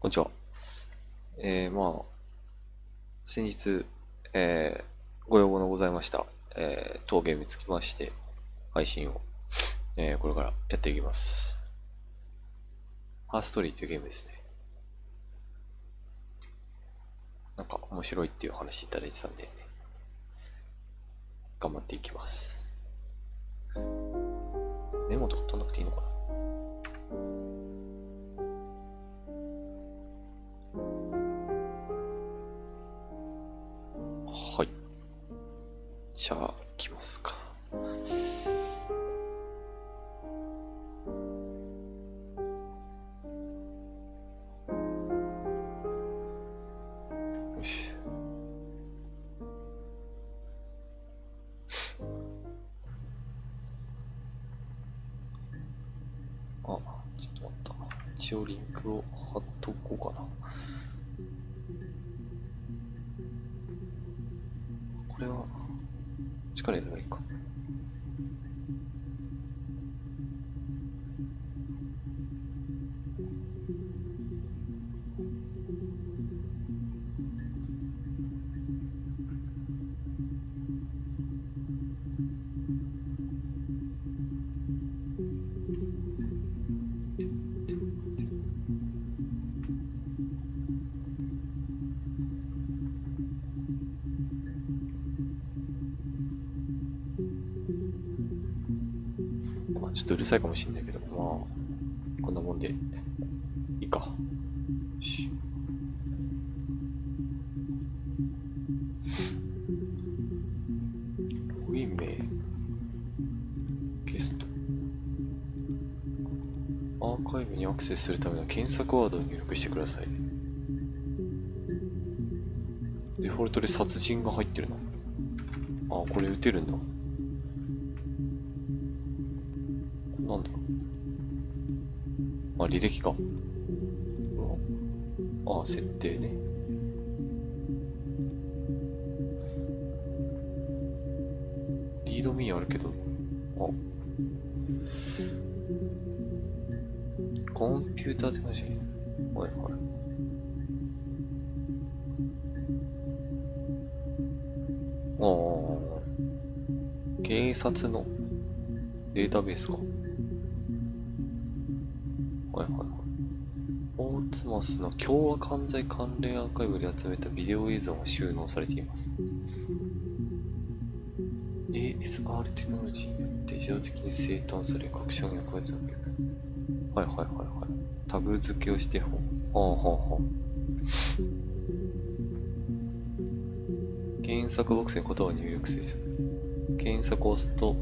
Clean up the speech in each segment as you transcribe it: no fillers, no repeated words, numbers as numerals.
こんにちは。先日、ご要望のございました、当ゲームにつきまして、配信を、これからやっていきます。ハーストーリーというゲームですね。なんか面白いっていう話いただいてたんで、頑張っていきます。メモとか取んなくていいのかな。はい。じゃあ、行きますか。よし。ちょっと待った。一応リンクを貼っとこうかな。これは、力入れればいいか。ちょっとうるさいかもしれないけど、こんなもんでいいか。よし。ログイン名、ゲスト。アーカイブにアクセスするための検索ワードを入力してください。デフォルトで殺人が入ってるな。これ撃てるんだ。なんだ。履歴か。設定ね。リードミーあるけど、コンピューターテクノロジー。はいはい。警察のデータベースか。はいはいはい。大津マスの凶悪犯罪関連アーカイブで集めたビデオ映像が収納されています。ASR テクノロジーによって自動的に生誕され、各種の役割を受ける。はいはいはいはい。タグ付けをしてはあはあはあ。検索ボックスに言葉を入力する。検索を押すと、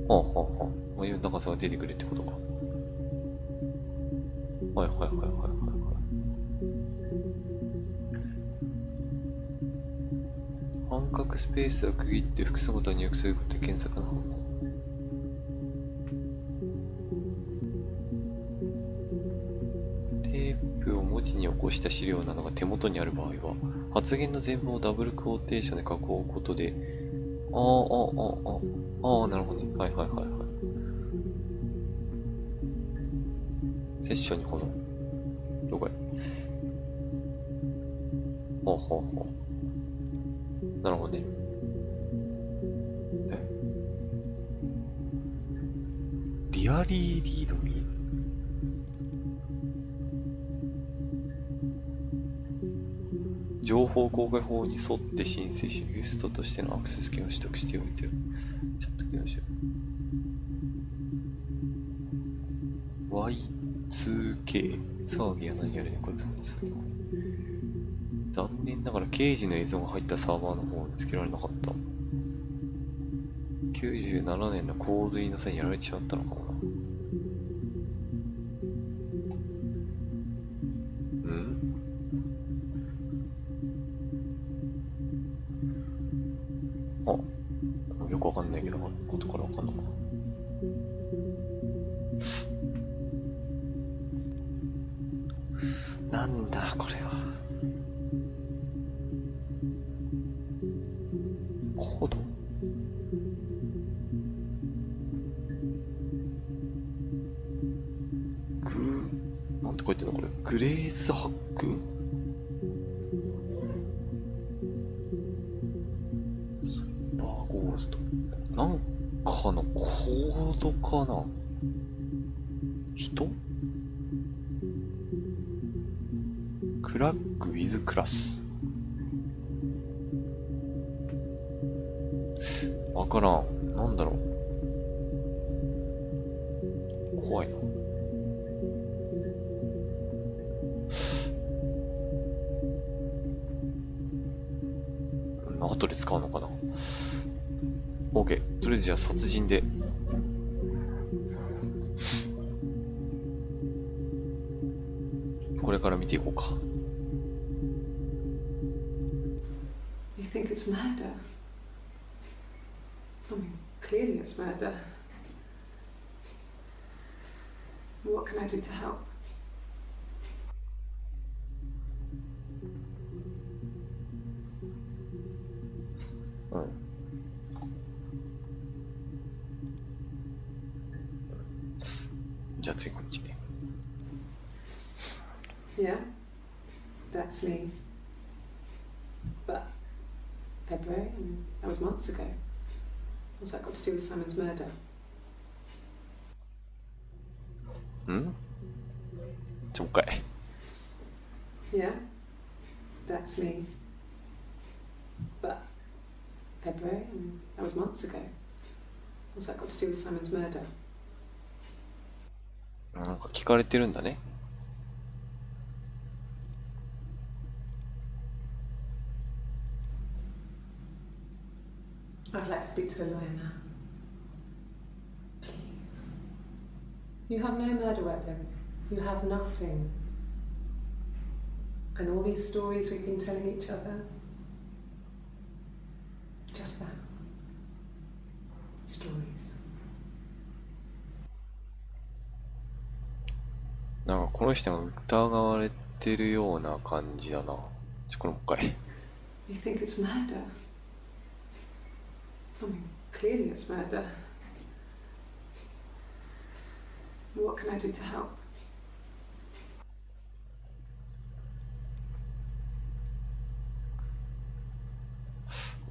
こういう長さが出てくるってことか。はいはいはいはいはいはい。半角スペースを区切って複数のことを入力することで検索の方法。テープを文字に起こした資料などが手元にある場合は、発言の全文をダブルクォーテーションで書くことで、なるほどね。はいはいはいはい。セッションに保存。了解。なるほどね。リアリーリードミー。情報公開法に沿って申請し、ゲストとしてのアクセス権を取得しておいてよ。ちょっと来ました。Y2K。騒ぎや何やらにこいつもですね。残念ながら刑事の映像が入ったサーバーの方を見つけられなかった。97年の洪水の際にやられてしまったのかもな。よくわかんないけど、後からわかんない。なんだこれは。コードなんてこ言ってんのこれ。グレースハック？スーパーゴースト。なんかのコードかな？人？クラックウィズクラス。わからん。なんだろう。怖いな。後で使うのかな。 OK。 とりあえずじゃあ殺人で。これから見ていこうか。 You think it's murder? I mean, clearly it's murder. What can I do to help?じゃあ次こっち。 Yeah, that's me. But February, I mean, that was months ago. What's that got to do with Simon's murder? ん？もう一回。 Yeah, that's me. But February, I mean, that was months ago. What's that got to do with Simon's murder? なんか聞かれてるんだね。I'd like to speak to a lawyer now. Please. You have no murder weapon. You have nothing. And all these stories we've been telling each other. Just that. Stories. なんかこの人が疑われてるような感じだな。これもう一回。 You think it's murder? I mean, clearly it's murder. What can I do to help?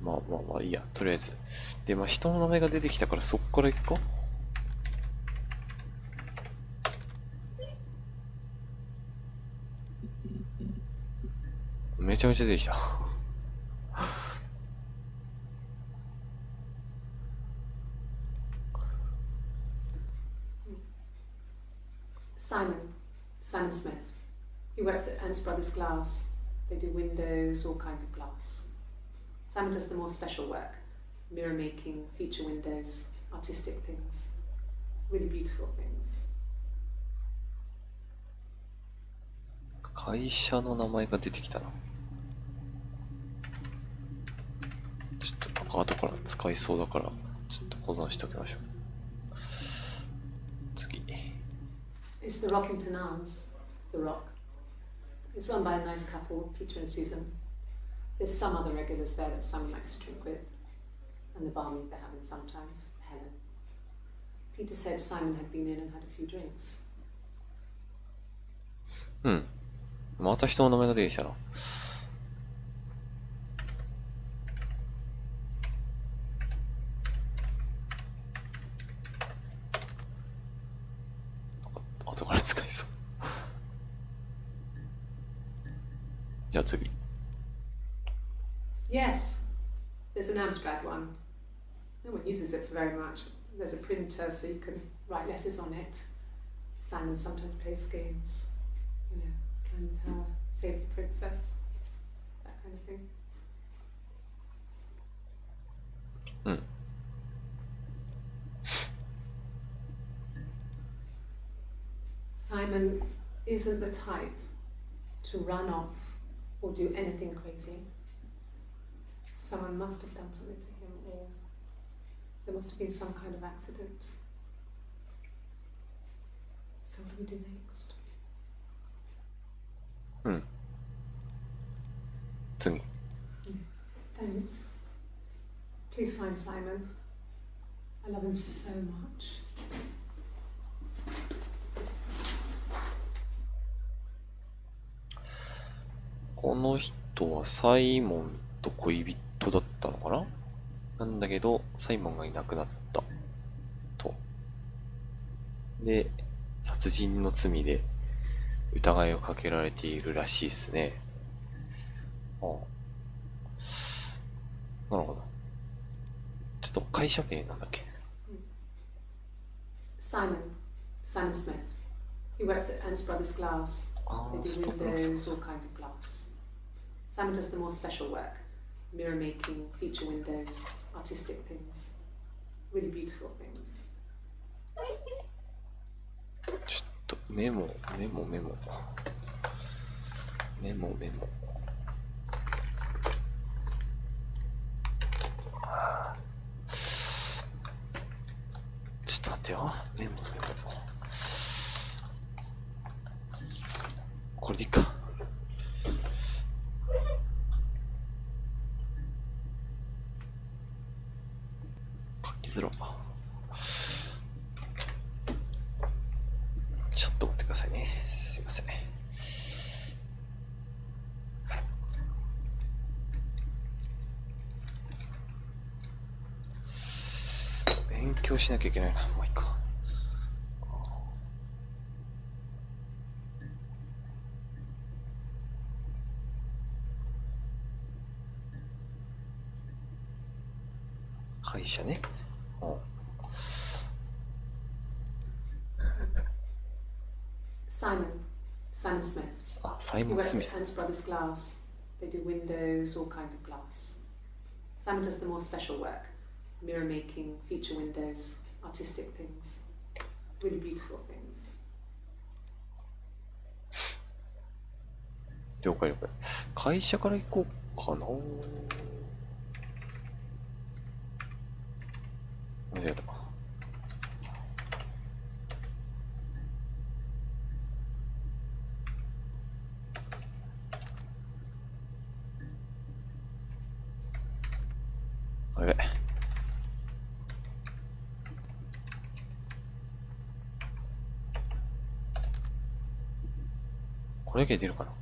まあまあまあいいや、とりあえず。で、まあ人の名前が出てきたからそっから行くか。めちゃめちゃ出てきた。Simon Smith. He works at Ernst Brothers Glass. They do windows, all kinds of glass. Simon does the more special work, mirror making, feature windows, artistic things, really beautiful things. 会社の名前が出てきたな。ちょっとなんか後から使いそうだから、ちょっと保存しておきましょう。次。It's the Rockington Arms, The Rock. It's run by a nice couple, Peter and Susan. There's some other regulars there that Simon likes to drink with, and the barmaid they're having sometimes, Helen. Peter said Simon had been in and had a few drinks. うん。また人の名前が出てきたな。後から使いそう。じゃあ次。Yes, there's an Amstrad one. No one uses it for very much. There's a printer so you can write letters on it. Simon sometimes plays games. You know, climb the tower, save the princess, that kind of thing. うん。Simon isn't the type to run off or do anything crazy. Someone must have done something to him, or there must have been some kind of accident. So what do we do next? うん。次。Thanks. Please find Simon. I love him so much. この人はサイモンと恋人だったのかな。なんだけど、サイモンがいなくなったと。で、殺人の罪で疑いをかけられているらしいですね。ああ、なるほど。ちょっと会社名なんだっけ。Simon Smith. He works at Ernst Brothers Glass. They do windows, all kinds of glass. Simon does the more special work: mirror making, feature windows, artistic things, really beautiful things. ちょっとメモ。ちょっと待ってよ。メモ。これでいいか。書きづら。ちょっと待ってくださいね。すいません。勉強しなきゃいけないな。まあいいか。会社ね。Simon Smith. あ、サイ He モン・ works スミ at ス。 Ernst Brothers Glass. They do windows, all kinds of glass. Simon does the more special work: mirror making, feature windows, artistic things, really beautiful things. 了解。会社から行こうかな。間違えた。あれ。これだけ出るかな。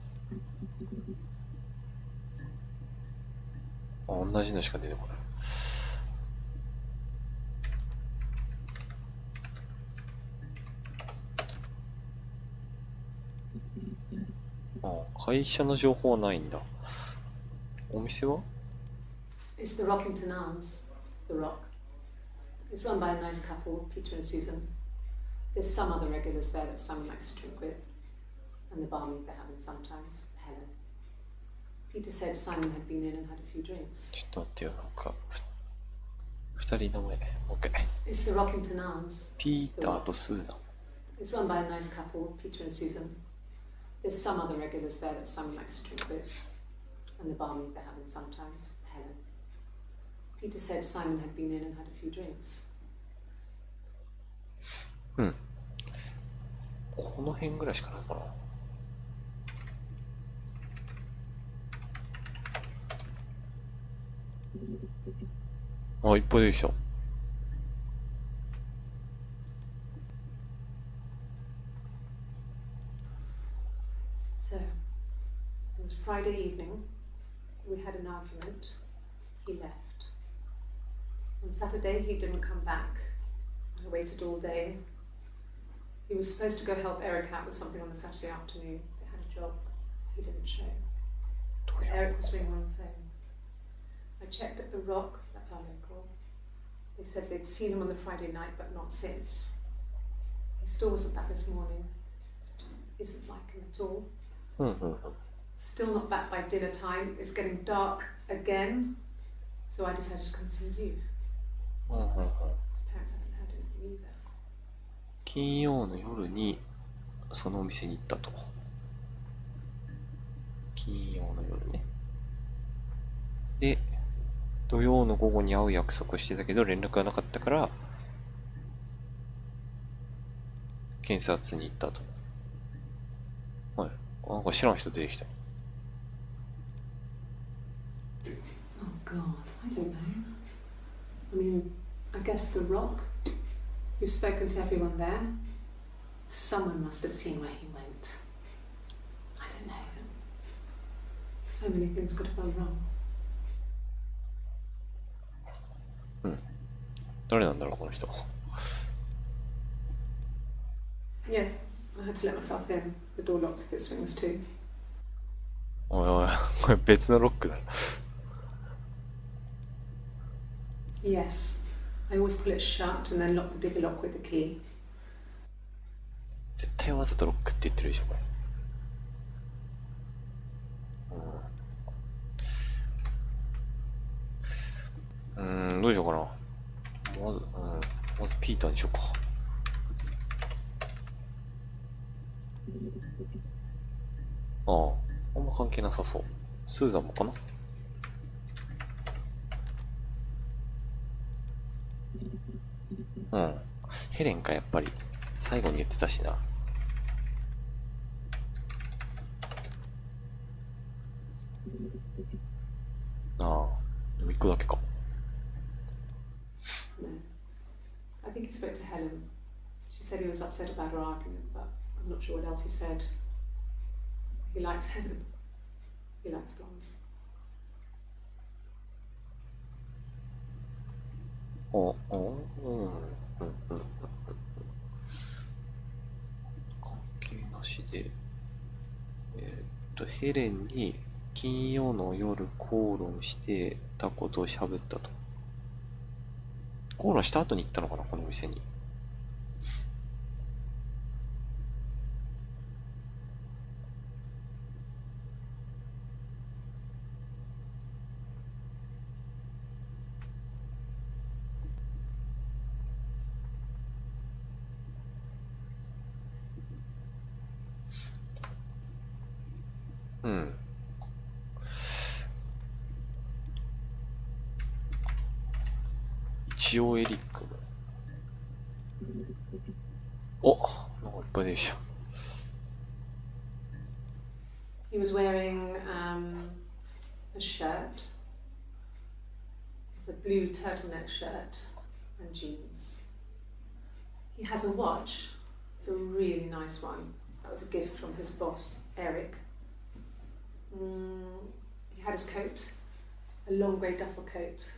あ、同じのしか出てこない。あ、会社の情報はないんだ。お店は？ It's the Rockington Arms, the Rock. It's run by a nice couple, Peter and Susan. There's some other regulars there that Simon likes to drink with, and the barmaid they're having sometimes, Helen. Peter said Simon had been in and had a few drinks. ちょっと待ってよ、なんか、二人名前。OK。It's the Rockington Arms. ピーターとスーザン。It's run by a nice couple, Peter and Susan. There's some other regulars there that Simon likes to drink with, and the barmaid they're having sometimes, Helen. Peter said Simon had been in and had a few drinks. うん。この辺ぐらいしかないかな。あ、いっぱい出てきた。So, it was Friday evening. We had an argument. He left. On Saturday, he didn't come back. I waited all day. He was supposed to go help Eric out with something on the Saturday afternoon. They had a job. He didn't show. So Eric was ringing on the phone. I checked at the Rock, that's our local. They said they'd seen him on the Friday night, but not since. He still wasn't back this morning. It just isn't like him at all. Still not back by dinner time. It's getting dark again. So I decided to come see you. His parents haven't heard anything either. 金曜の夜にそのお店に行ったと。金曜の夜ね。で、土曜の午後に会う約束をしてたけど連絡がなかったから検察に行ったと。はい。なんか知らん人出てきた。Oh God, I don't know. I mean, I guess the Rock. You've spoken to everyone there. Someone must have seen where he went. I don't know. So many things could have gone wrong. うん。誰なんだろう、この人。Yeah, I had to let myself in. The door locks if it swings too. おいおい、これ別のロックだ。Yes, I always pull it shut and then lock the bigger lock with the key. 絶対わざとロックって言ってるでしょ、これ。どうしようかな。まずピーターにしようか。あんま関係なさそう。スーザンもかな。ヘレンか、やっぱり。最後に言ってたしな。1個だけか。No. I think he spoke to Helen. She said he was upset about her argument, but I'm not sure what else he said. He likes Helen. He likes blondes. 関係なしで、ヘレンに金曜の夜口論してたことを喋ったと。口論した後に行ったのかな、この店に。一応エリックも。なんかいっぱい出てきた。He was wearing a shirt, a blue turtleneck shirt and jeans. He has a watch. It's a really nice one. That was a gift from his boss, Eric. He had his coat, a long grey duffel coat.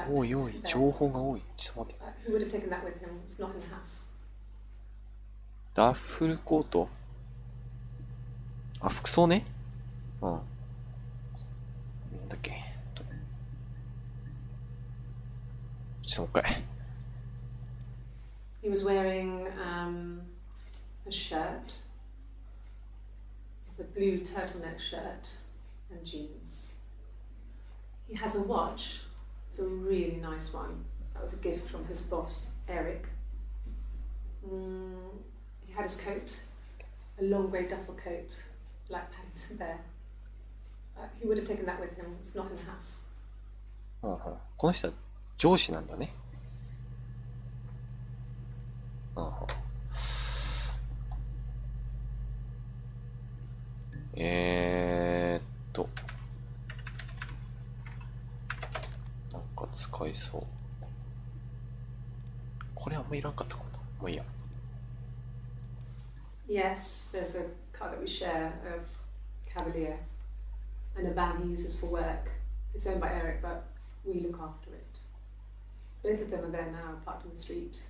おいおい、情報が多い。ちょっと待って。Who would have taken that with him? It's not in the house. ダッフルコート？服装ね。なんだっけ。ちょっともう一回。He was wearing a shirt, a blue turtleneck shirt and jeans. He has a watch. It's a really nice one. That was a gift from his boss, Eric. He had his coat, a long grey duffel coat, like Paddington Bear. He would have taken that with him. It's not in the house. この人は上司なんだね。なんか使いそう。これあんまいらんかったかもな。もういいや。Yes, there's a car that we share, a Cavalier, and a van he uses for work. It's owned by Eric, but we look after it. Both of them are there now, parked in the street.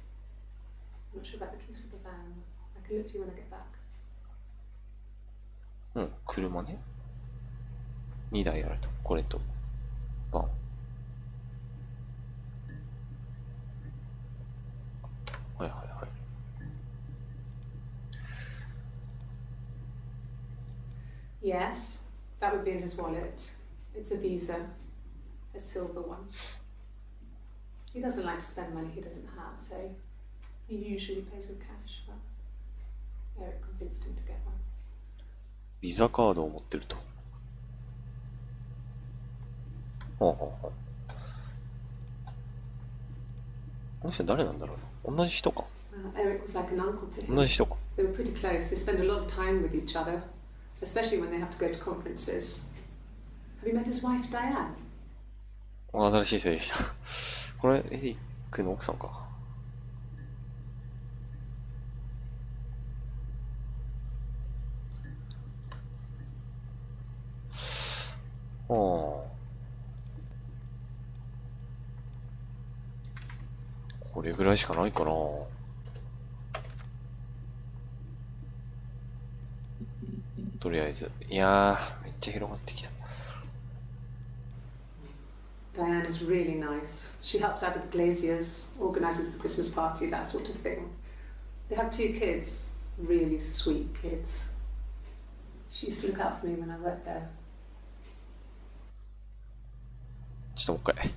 I'm not sure about the keys for the van. I can look for you when I get back. 車ね。2台あると。これと、バン。はいはいはい。Yes, that would be in his wallet. It's a Visa, a silver one. He doesn't like to spend money he doesn't have, so he usually pays with cash, but Eric convinced him to get one. ビザカードを持ってると。この人誰なんだろうな。同じ人か。Eric was like an uncle to him. 同じ人か。They were pretty close. They spend a lot of time with each other, especially when they have to go to conferences. Have you met his wife, Diane? 新しいせいでした。これエリックの奥さんか。これぐらいしかないかな。とりあえず。いやー、めっちゃ広がってきた。Diane is really nice. She helps out with the glaziers, organises the Christmas party, that sort of thing. They have 2 kids, really sweet kids. She used to look out for me when I worked there. ちょっともう一回。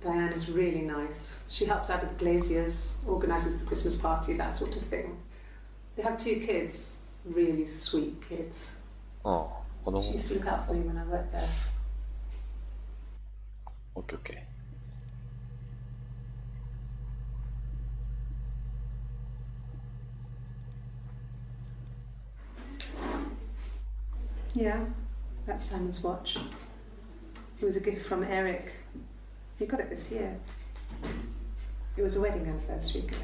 Diane is really nice. She helps out with the glaziers, organises the Christmas party, that sort of thing. They have 2 kids, really sweet kids. ああ、子供。She used to look out for me when I worked there. オッケーオッケー。Yeah, that's Simon's watch. It was a gift from Eric. He got it this year. It was a wedding anniversary gift.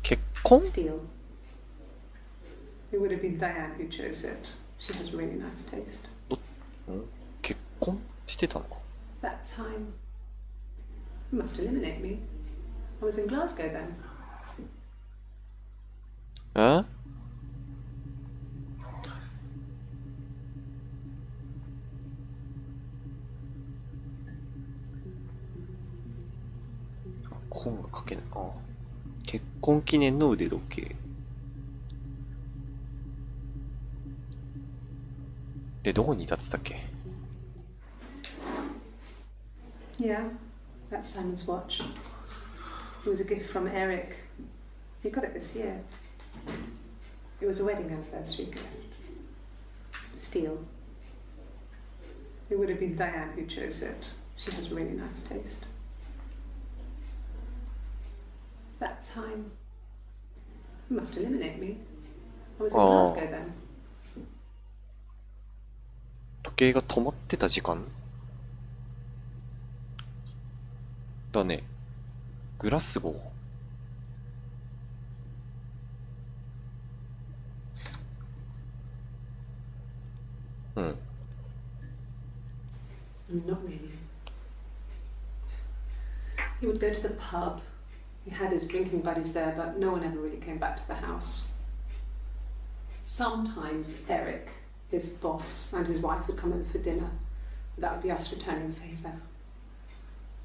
結婚？ Steel. It would have been Diane who chose it. She has really nice taste. 結婚してたのか？ That time. You must eliminate me. I was in Glasgow then. え？本が書けない。ああ、結婚記念の腕時計。で、どこに立ってたっけ？ Yeah, that's Simon's watch. It was a gift from Eric. He got it this year. It was a wedding anniversary gift. Steel. It would have been Diane who chose it. She has really nice taste. That time. You must eliminate me. I was in Glasgow then. 時計が止まってた時間だね。グラスゴー。うん。Not really. He would go to the pub. He had his drinking buddies there, but no one ever really came back to the house. Sometimes Eric, his boss, and his wife would come over for dinner. That would be us returning the favour.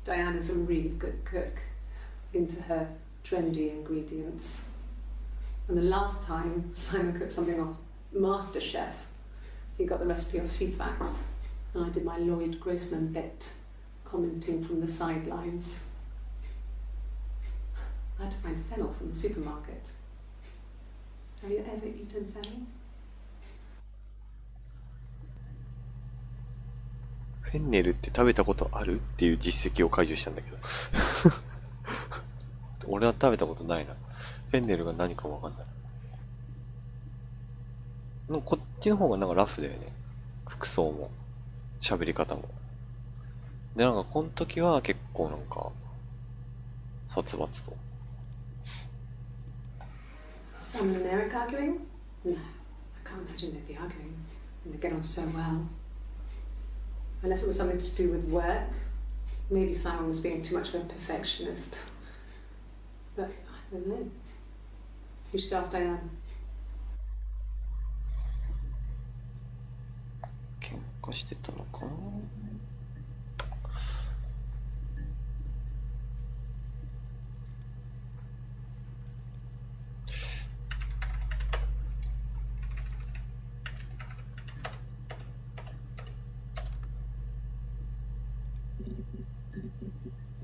Diane is a really good cook, into her trendy ingredients. And the last time Simon cooked something off MasterChef, he got the recipe off CFAX, and I did my Lloyd Grossman bit, commenting from the sidelines. I had to find fennel from the supermarket. Have you ever eaten fennel? フェンネルって食べたことあるっていう実績を解除したんだけど。俺は食べたことないな。フェンネルが何かもわかんない。でもこっちの方がなんかラフだよね。服装も、喋り方も。で、なんかこの時は結構なんか、殺伐と。Simon and Eric arguing? No, I can't imagine they'd be arguing. And they get on so well. Unless it was something to do with work. Maybe Simon was being too much of a perfectionist. But I don't know. You should ask Diane. 喧嘩してたのかな。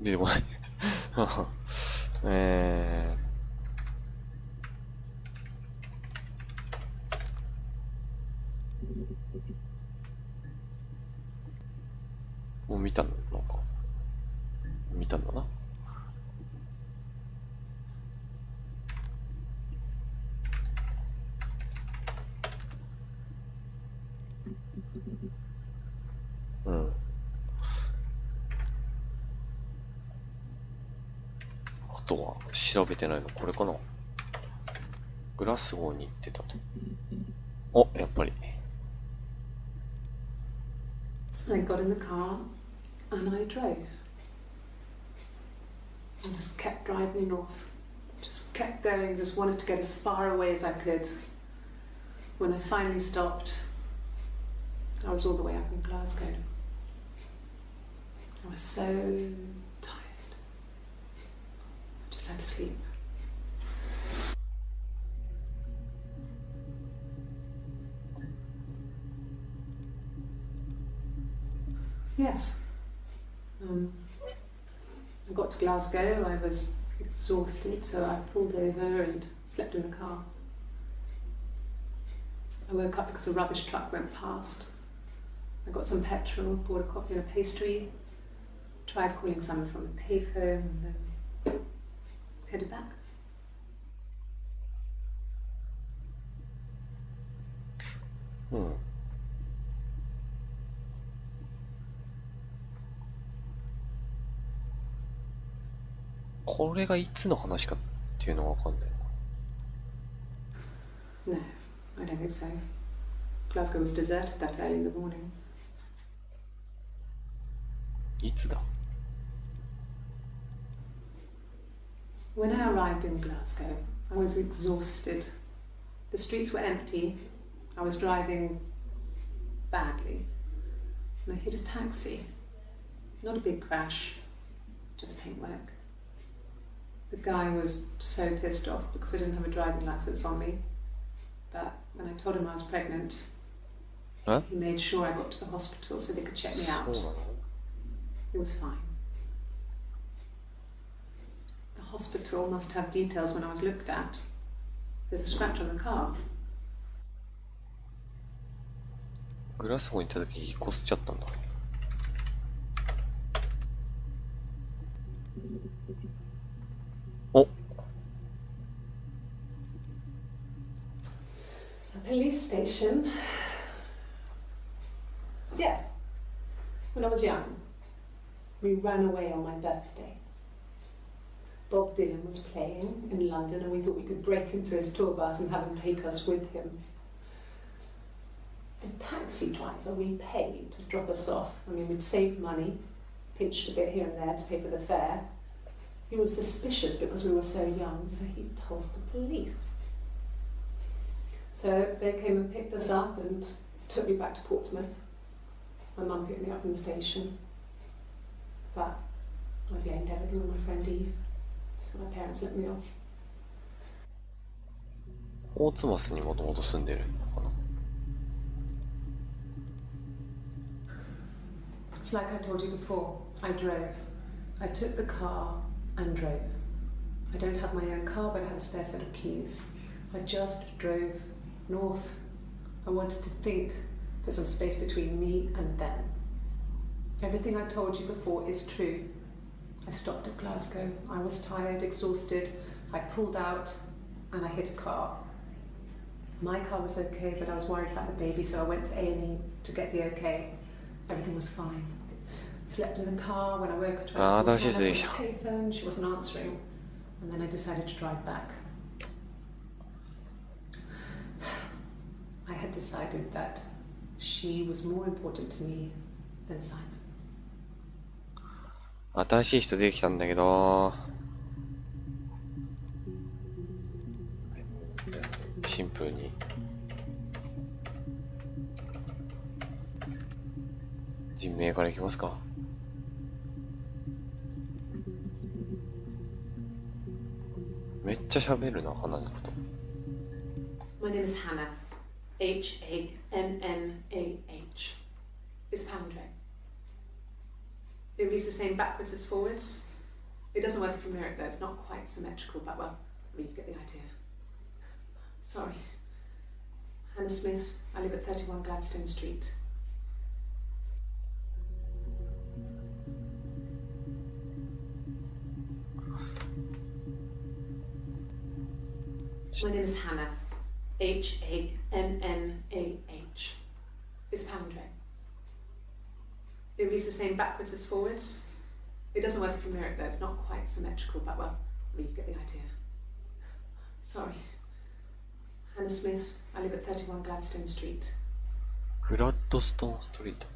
出てこない。もう見たのなんか。見たんだな。うん。あとは調べてないのこれかな。グラスゴーに行ってたと。お、やっぱり。I got in the car and I drove. I just kept driving north. Just kept going, just wanted to get as far away as I could. When I finally stopped, I was all the way up in Glasgow. I was so tired. I just had to sleep. Yes. I got to Glasgow, I was exhausted, so I pulled over and slept in the car. I woke up because a rubbish truck went past. I got some petrol, bought a coffee and a pastry, tried calling someone from the payphone, and then headed back. Hmm. これがいつの話かっていうのがわかんない。No, I don't think so. Glasgow was deserted that early in the morning. いつだ When I arrived in Glasgow, I was exhausted. The streets were empty. I was driving badly. And I hit a taxi. Not a big crash, just paintwork. The guy was so pissed off because I didn't have a driving license on me. But when I told him I was pregnant, he made sure I got to the hospital so they could check me out. It was fine. The hospital must have details when I was looked at. There's a scratch on the car. グラスゴーに行った時こすっちゃったんだ。お A police station. Yeah. When I was young, we ran away on my birthday. Bob Dylan was playing in London and we thought we could break into his tour bus and have him take us with him. The taxi driver we paid to drop us off. I mean, we'd saved money, pinched a bit here and there to pay for the fare. He was suspicious because we were so young, so he told the police. So they came and picked us up and took me back to Portsmouth. My mum picked me up from the station. But I blamed everything on my friend Eve, so my parents let me off. ポーツマスにもともと住んでるのかな It's like I told you before, I drove. I took the car and drove. I don't have my own car, but I have a spare set of keys. I just drove north. I wanted to think, put some space between me and them. Everything I told you before is true. I stopped at Glasgow. I was tired, exhausted. I pulled out and I hit a car. My car was okay, but I was worried about the baby, so I went to A&E to get the okay. Everything was fine. Slept in the car. When I woke, I tried to call Hannah from the payphone. She wasn't answering. And then I decided to drive back. I had decided that she was more important to me than Simon. 新しい人出てきたんだけどシンプルに人名からいきますか。めっちゃ喋るな、花のこと。My name is Hannah. H-A-N-N-A-H. It's Pandre. It reads the same backwards as forwards. It doesn't work if you mirror it though, it's not quite symmetrical, but well, I mean, you get the idea. Sorry. Hannah Smith, I live at 31 Gladstone Street. My name is Hannah. H-A-N-N-A-H. It's Pandre. It reads the same backwards as forwards. It doesn't work if you mirror it though, it's not quite symmetrical, but well, I mean, you get the idea. Sorry. Hannah Smith, I live at 31 Gladstone Street. グラッドストーンストリート。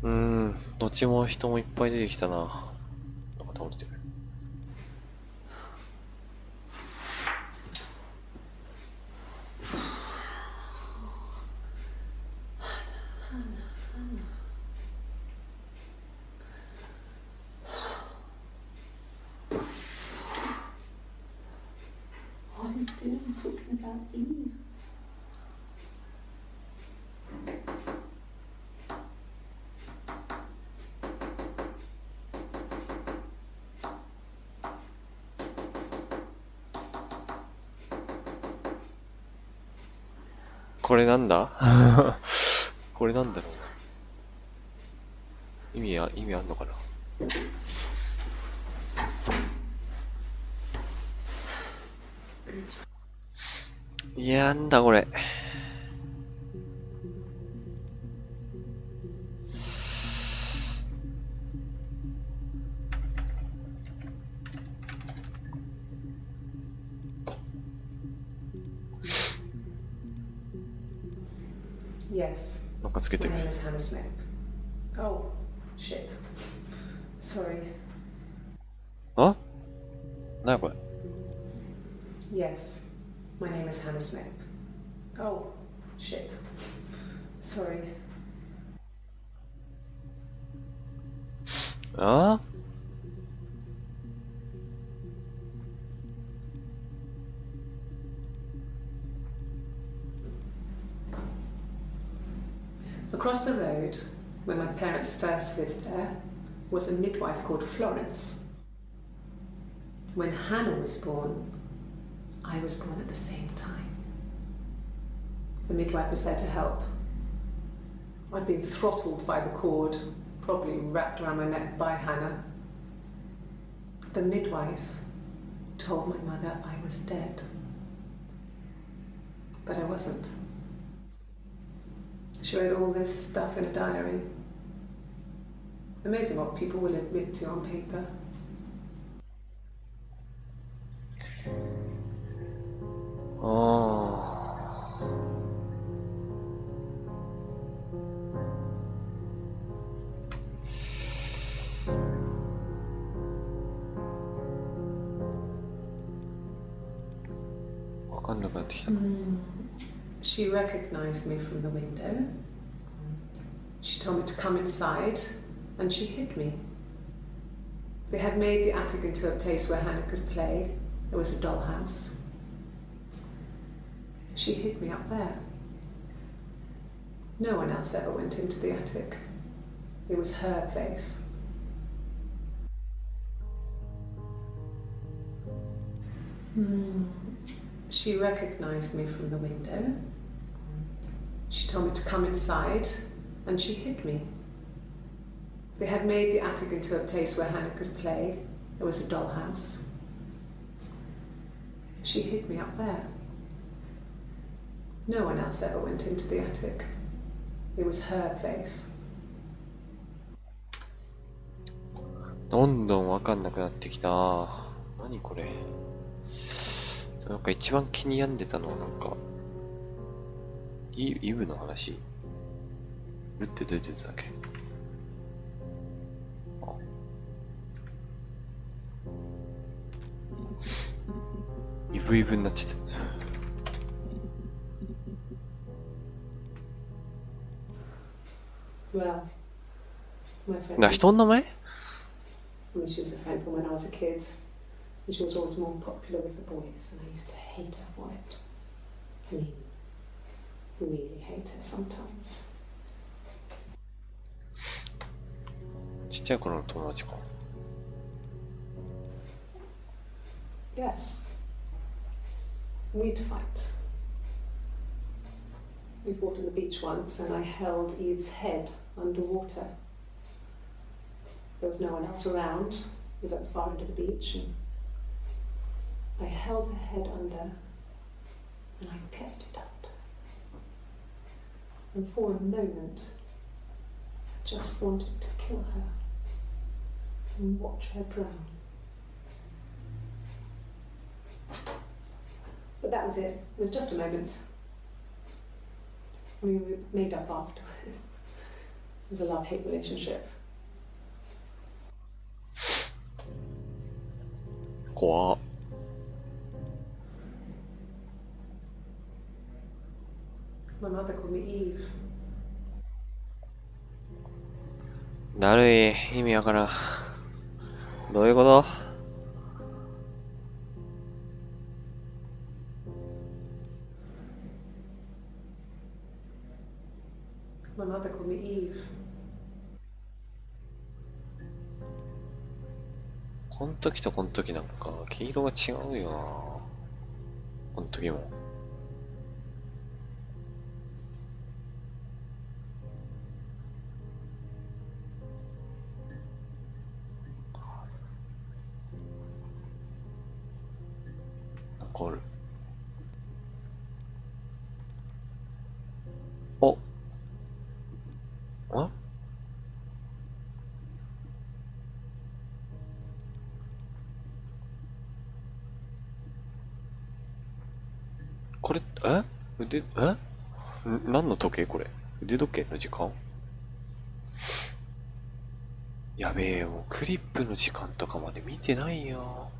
どっちも人もいっぱい出てきたな。なんか倒れてる。What are you doing talking about Eve?これなんだこれなんだろう。意味あんのかな。いや、なんだこれ。Yes. なんかつけて My る。 name is Hannah Smith. Oh, shit. Sorry. あ？なにこれ。 Yes. My name is Hannah Smith. Oh, shit. Sorry. あ？ Across the road, where my parents first lived there, was a midwife called Florence. When Hannah was born, I was born at the same time. The midwife was there to help. I'd been throttled by the cord, probably wrapped around my neck by Hannah. The midwife told my mother I was dead. But I wasn't. She wrote all this stuff in a diary. Amazing what people will admit to on paper. わかんなくなってきた。 She recognized me from the window. She told me to come inside, and she hid me. They had made the attic into a place where Hannah could play. It was a dollhouse. She hid me up there. No one else ever went into the attic. It was her place. She recognized me from the window. She told me to come inside, and she hid me. They had made the attic into a place where Hannah could play. It was a dollhouse. She hid me up there. No one else ever went into the attic. It was her place. どんどんわかんなくなってきた。何これ。なんか一番気に病んでたのはなんか、イブの話。ブってどうやって言ってたっけ。あ。イブになっちゃった。Well, my friend. な、人の名前？ I mean, she was a friend from when I was a kid. And she was always more popular with the boys, and I used to hate her for it. I mean, really hate her sometimes. ちっちゃい頃の友達か。 Yes. We'd fight. We fought on the beach once, and I held Eve's head underwater. There was no one else around. It was at the far end of the beach, and I held her head under, and I kept it out. And for a moment, I just wanted to kill her and watch her drown. But that was it. It was just a moment. We made up afterwards. There's a love-hate relationship. 怖っ。My mother called me Eve. だるい。意味わからん。どういうこと？ My mother called me Eve. この時とこの時なんか黄色が違うよな。この時も。残る。お。あ？これ、何の時計これ？腕時計の時間？やべえよ、クリップの時間とかまで見てないよ。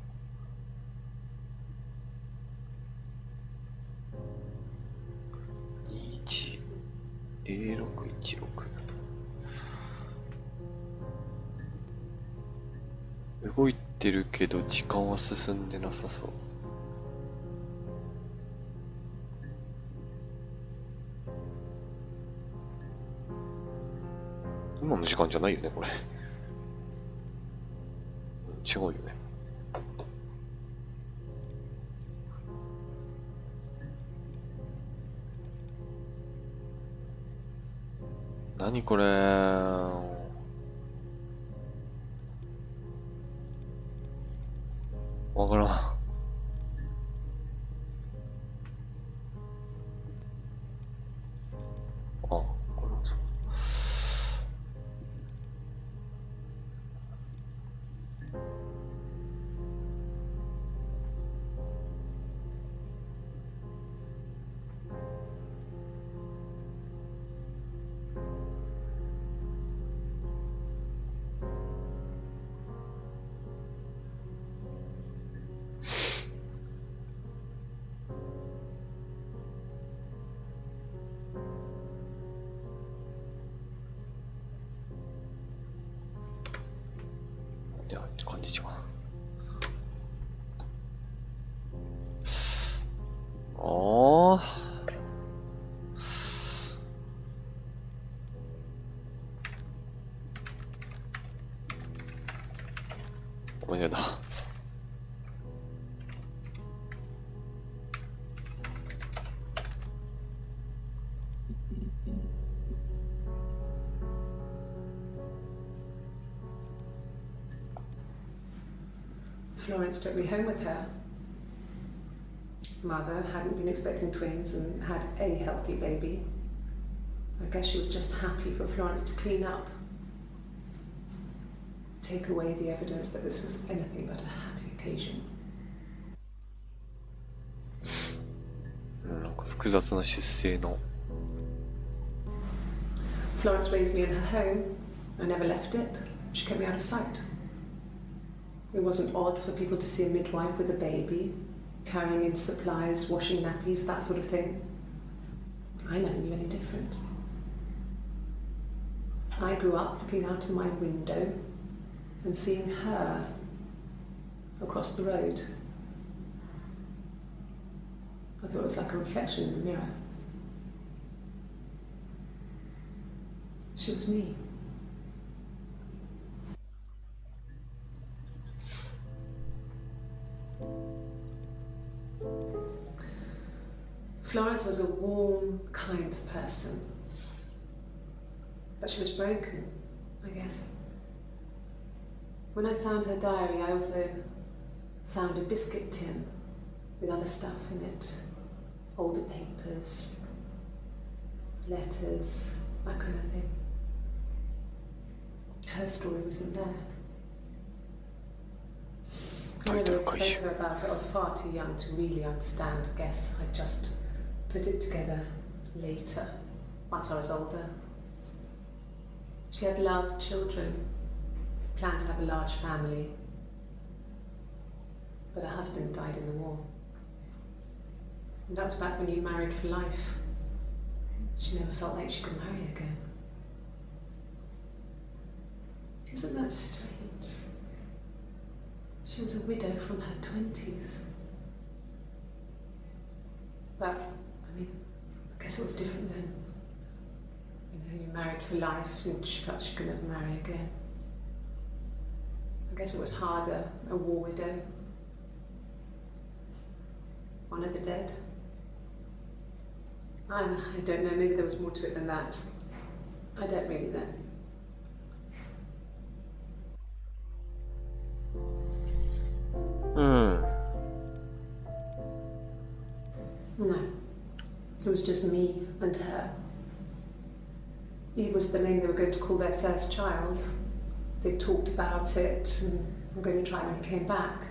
210616。動いてるけど時間は進んでなさそう。今の時間じゃないよね、これ。違うよね。何これ？わからん。あ、これもそう。いや、こんにちは。ああ。おやだ。Florence took me home with her. Mother hadn't been expecting twins and had a healthy baby. I guess she was just happy for Florence to clean up. Take away the evidence that this was anything but a happy occasion. なんか複雑な出生の。Florence raised me in her home. I never left it. She kept me out of sight. It wasn't odd for people to see a midwife with a baby, carrying in supplies, washing nappies, that sort of thing. I never knew any different. I grew up looking out of my window and seeing her across the road. I thought it was like a reflection in the mirror. She was me. Florence was a warm, kind person. But she was broken, I guess. When I found her diary, I also found a biscuit tin with other stuff in it. Older papers, letters, that kind of thing. Her story wasn't there. I never spoke to her about it. I was far too young to really understand, I guess. I just put it together later, once I was older. She had loved children, planned to have a large family, but her husband died in the war. And that was back when you married for life. She never felt like she could marry again. Isn't that strange? She was a widow from her 20s. But, I mean, I guess it was different then. You know, you married for life and she felt she could never marry again. I guess it was harder, a war widow. One of the dead. I don't know, maybe there was more to it than that. I don't really know. No, it was just me and her. Eve was the name they were going to call their first child. They talked about it and were going to try when he came back.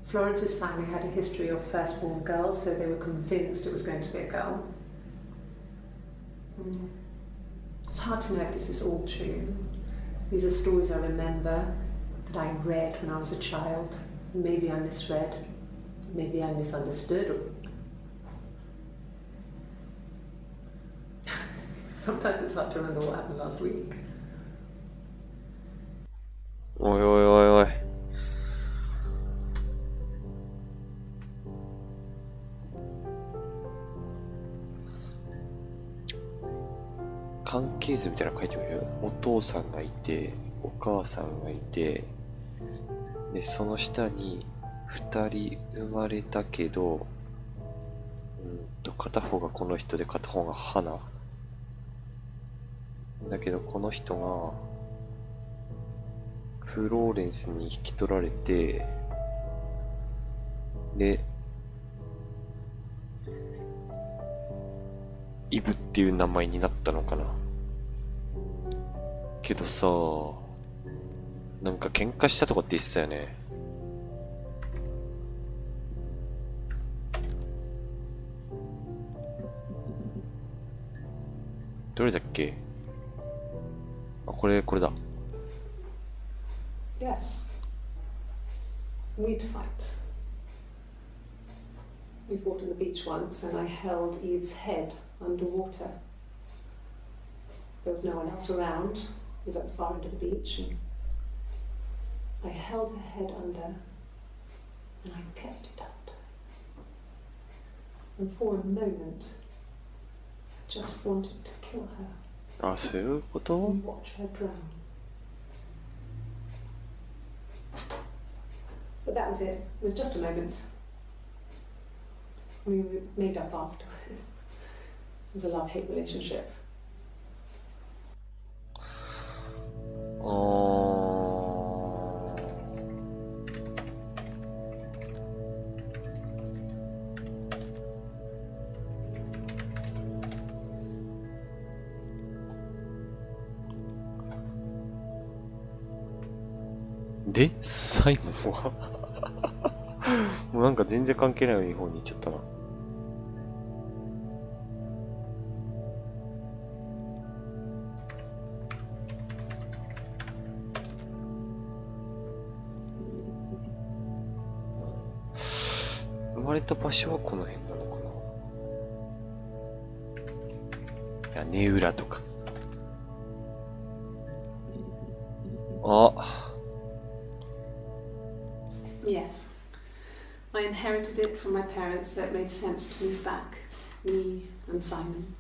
Florence's family had a history of firstborn girls, so they were convinced it was going to be a girl. It's hard to know if this is all true. These are stories I remember, that I read when I was a child. Maybe I misread, maybe I misunderstood. Sometimes it's hard to remember what happened last week. おいおいおいおい。関係図みたいなの書いてあるよ。お父さんがいて、お母さんがいて、で、その下に2人生まれたけど、片方がこの人で片方が花。だけどこの人がフローレンスに引き取られて、で、イブっていう名前になったのかな。けどさ、なんか喧嘩したとかって言ってたよね。どれだっけ？あ、これだ。Yes. We'd fight. We fought on the beach once and I held Eve's head underwater. There was no one else around. It was at the far end of the beach and I held her head under and I kept it under. And for a moment, I just wanted to kill her. あ、そういうこと？ And watch her drown. But that was it. It was just a moment. We made up after. It was a love-hate relationship. で、サイモンはもうなんか全然関係ない日本に行っちゃったな。生まれた場所はこの辺なのかな。いや、ネウラとか。あ。Yes. I inherited it from my parents, so it made sense to move back. Me and Simon.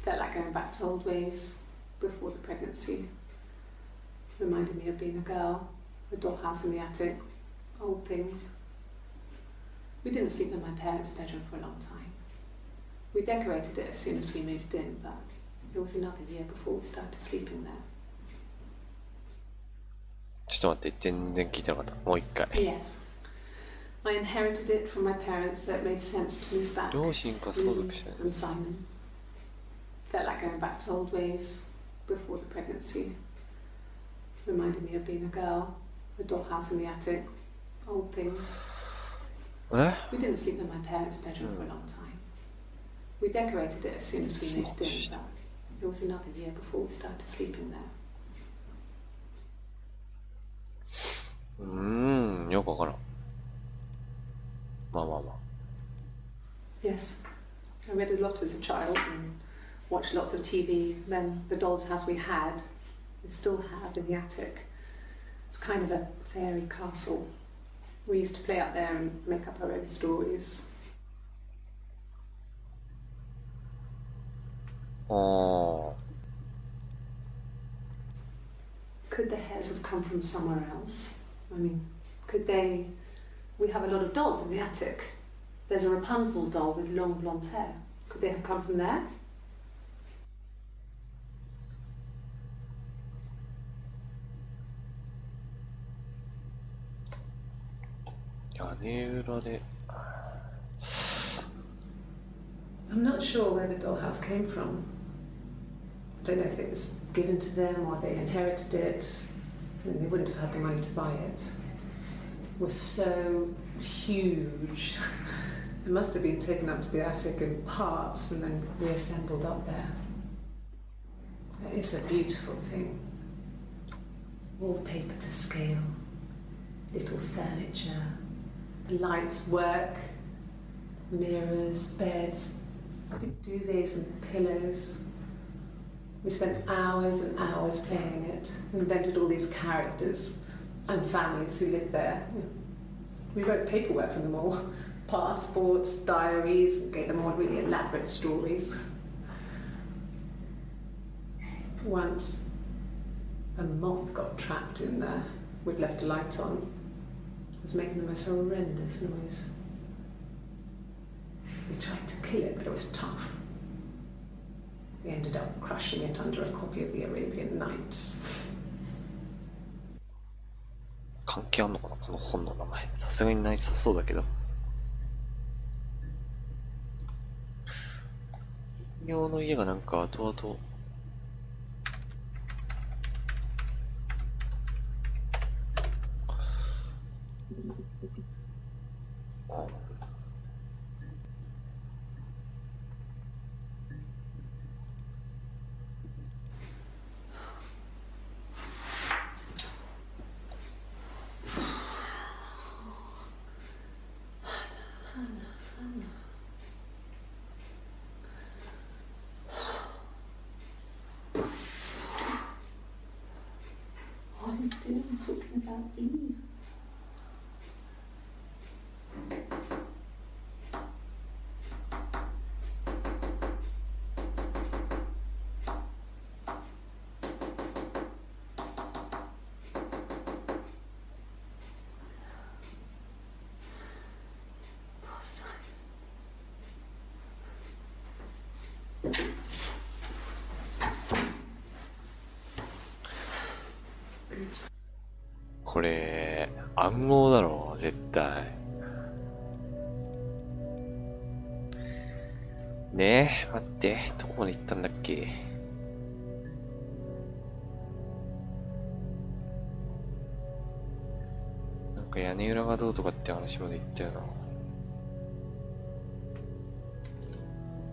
Felt like going back to old ways before the pregnancy. Reminded me of being a girl, the dollhouse in the attic, old things. We didn't sleep in my parents' bedroom for a long time. We decorated it as soon as we moved in, but it was another year before we started sleeping there. ちょっと待って、全然聞いてなかった。もう一回。Yes. I inherited it from my parents, so it made sense to move back. 両親か相続してない。 And Simon. Felt like going back to old ways before the pregnancy. Reminded me of being a girl, the dollhouse in the attic, old things. え？ We didn't sleep in my parents' bedroom for a long time. We decorated it as soon as we moved in, but It was another year before we started sleeping there. よくわからん。まあまあまあ。Yes, I read a lot as a child and watched lots of TV. Then the doll's house we had, we still have in the attic. It's kind of a fairy castle. We used to play up there and make up our own stories. ああ。Could the hairs have come from somewhere else? I mean, could they... We have a lot of dolls in the attic. There's a Rapunzel doll with long blonde hair. Could they have come from there? 屋根裏で。I'm not sure where the dollhouse came from. I don't know if it was given to them or they inherited it. I mean, they wouldn't have had the money to buy it. It was so huge. It must have been taken up to the attic in parts and then reassembled up there. It's a beautiful thing. Wallpaper to scale, little furniture, the lights work, mirrors, beds, big duvets and pillows. We spent hours and hours playing in it, invented all these characters and families who lived there. We wrote paperwork for them all, passports, diaries, and gave them all really elaborate stories. Once, a moth got trapped in there. We'd left a light on. It was making the most horrendous noise. We tried to kill it, but it was tough. We ended up crushing it under a copy of the Arabian Nights. 関係あんのかなこの本の名前。さすがにないさそうだけど。人形の家がなんか後々。What are you doing talking about Eve? Poor Simon. これ暗号だろ絶対。ねえ待ってどこまで行ったんだっけ。なんか屋根裏がどうとかって話まで言ったよな。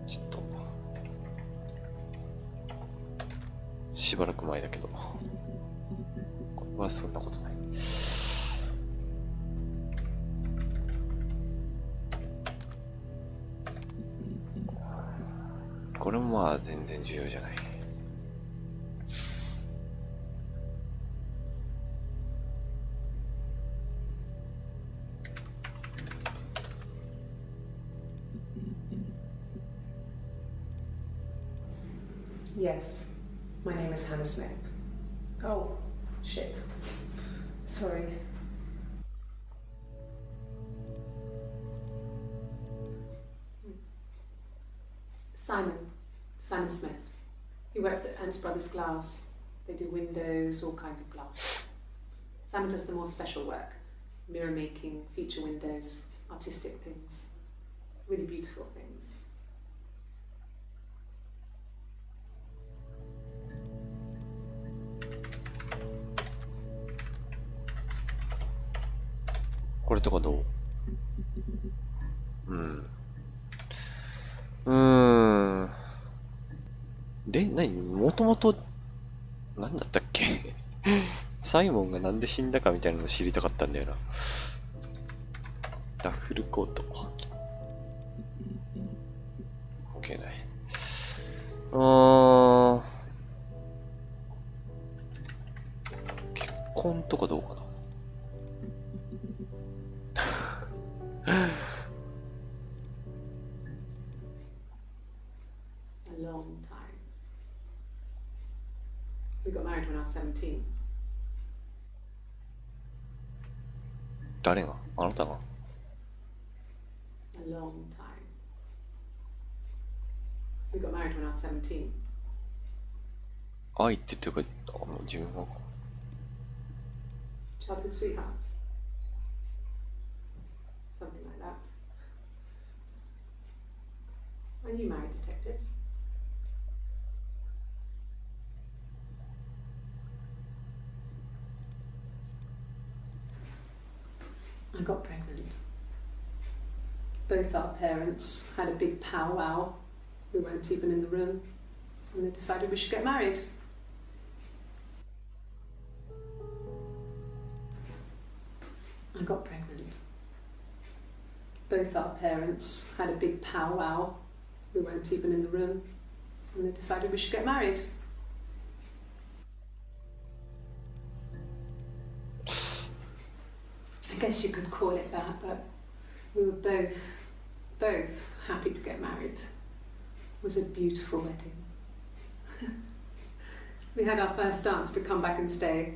ちょっとしばらく前だけどこれはそんなことない。これもまあ全然重要じゃない。Yes, my name is Hannah Smith. Oh, shit. Sorry. Simon Smith. He works at Ernst Brothers Glass. They do windows, all kinds of glass. Simon does the more special work. Mirror making, feature windows, artistic things. Really beautiful things.これとかどう？で、もともと、なんだったっけサイモンがなんで死んだかみたいなの知りたかったんだよな。ダッフルコート。OK ない。結婚とかどうかな。A long time. We got married when I was 17. 誰があなたが A long time. We got married when I was 17. 愛って言ってるか、自分が。Childhood sweethearts. Something like that. Are you married, detective? I got pregnant. Both our parents had a big powwow. We weren't even in the room, and they decided we should get married. I got pregnant. Both our parents had a big powwow. We weren't even in the room, and they decided we should get married. I guess you could call it that, but we were both happy to get married. It was a beautiful wedding. We had our first dance to Come Back and Stay.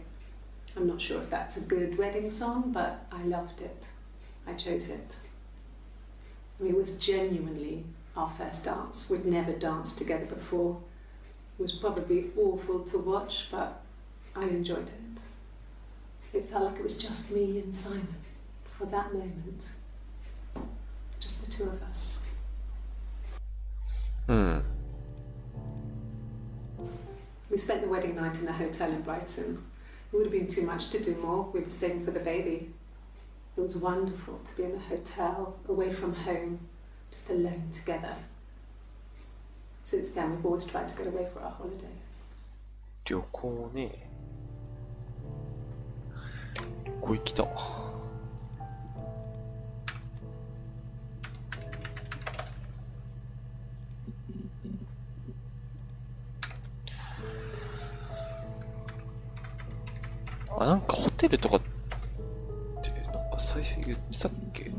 I'm not sure if that's a good wedding song, but I loved it. I chose it. I mean, it was genuinely our first dance. We'd never danced together before. It was probably awful to watch, but I enjoyed it. It felt like it was just me and Simon for that moment. Just the two of us. We spent the wedding night in a hotel in Brighton. It would have been too much to do more. We were saving for the baby. It was wonderful to be in a hotel, away from home, just alone together. Since then, we've always tried to get away for our holiday. 旅行ね。旅行行きた。なんかホテルとかってなんか最初言ってたっけ？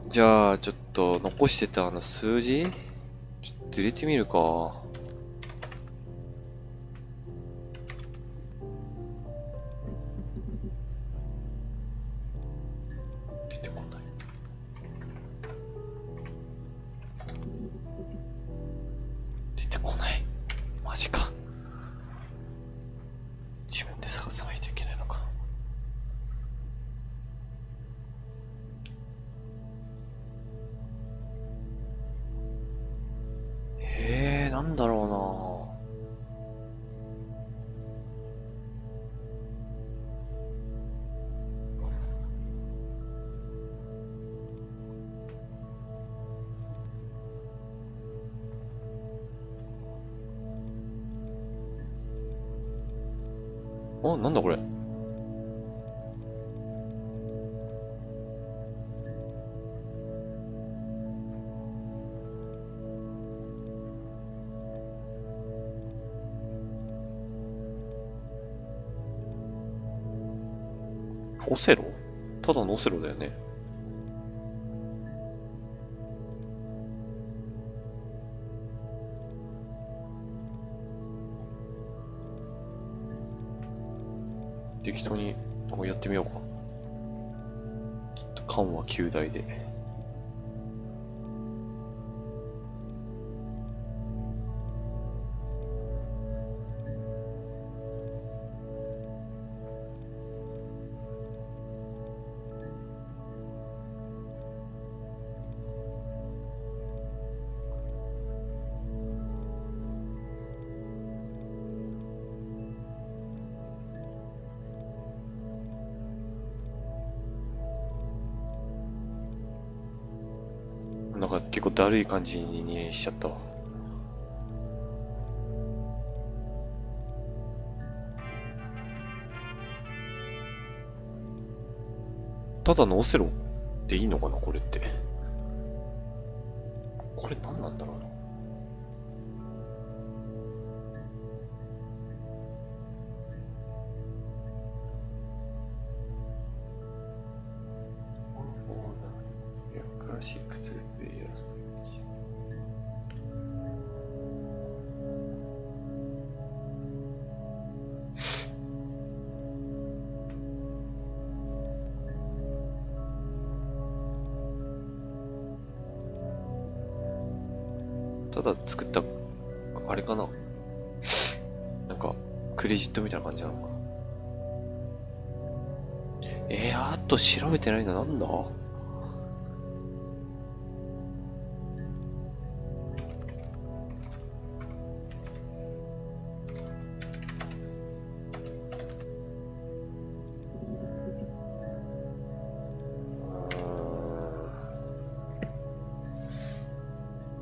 じゃあちょっと残してた数字ちょっと入れてみるか。出てこない。出てこない。マジか。自分で探さないといけないのか。なんだろうな。なんだこれ。オセロ？ただのオセロだよね。適当にやってみようか。ちょっと緩和9大で。か結構だるい感じにしちゃったわ。ただのオセロでいいのかなこれって。これ何なんだろうな。クラシック2プレイヤーストレージ。ただ作ったあれかな、なんかクレジットみたいな感じなのか。あと調べてないんだ。なんだ。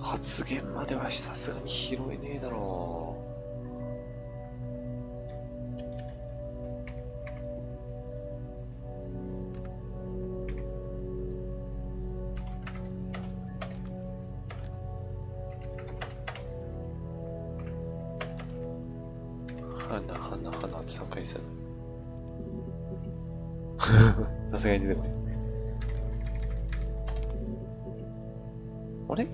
発言まではさすがに拾えねえだろう。花って3回する。さすがに出てこない。あれ？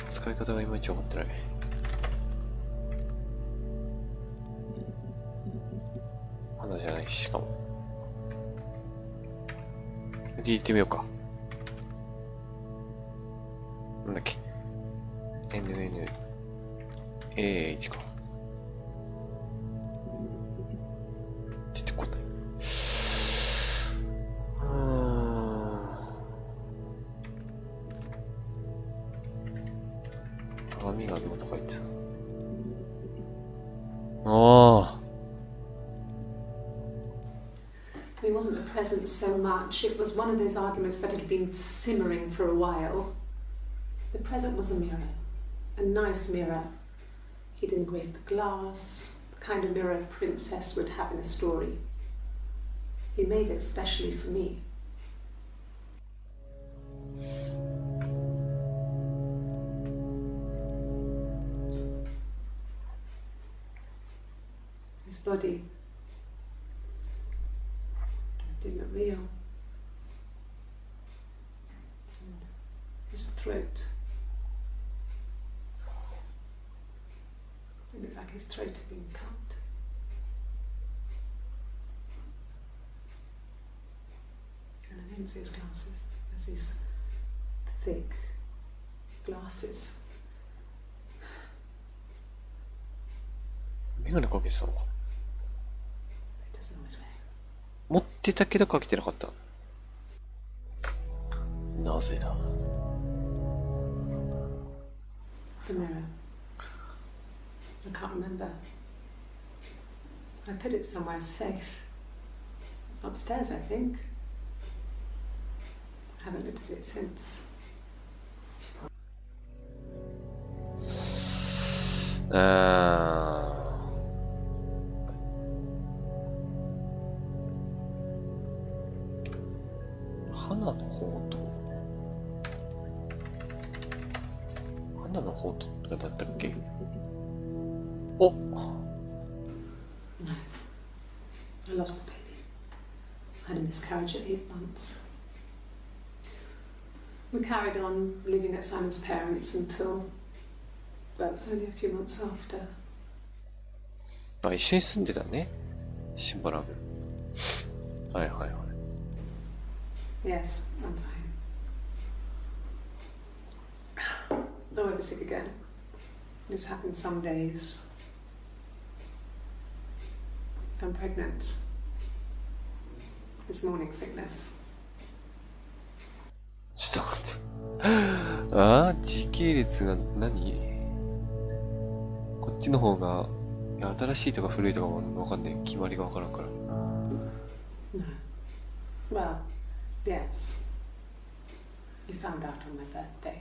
使い方がいまいち分かってない。花じゃないし、しかも。で、行ってみようか。なんだっけ。NNAH か。出てこない。鏡がどうとか言ってた。ああ。It wasn't the present so much, it was one of those arguments that had been simmering for a while. The present was a mirror, a nice mirror. He'd engraved the glass, the kind of mirror a princess would have in a story. He made it specially for me. His body didn't look real. And his throat. It looked like his throat had been cut. And I didn't see his glasses. There's these thick glasses. メガネかけてたのか。He doesn't always wear. 持ってたけどかけてなかった。なぜだ。The mirror. I can't remember. I put it somewhere safe. Upstairs, I think. I haven't looked at it since. 花の方とだったっけ。お、 No. I lost the baby. I had a miscarriage at 8 months. We carried on living at Simon's parents until, well, it was only a few months after. あ、一緒に住んでたね。しばらく。はいはいはい。Yes, I'm fine. Oh, I was sick again. This happens some days. I'm pregnant. It's morning sickness. ちょっと待って。ああ、時系列が何？こっちの方が、いや、新しいとか古いとかもわかんない。決まりがわからんから。No. Well, yes. You found out on my birthday.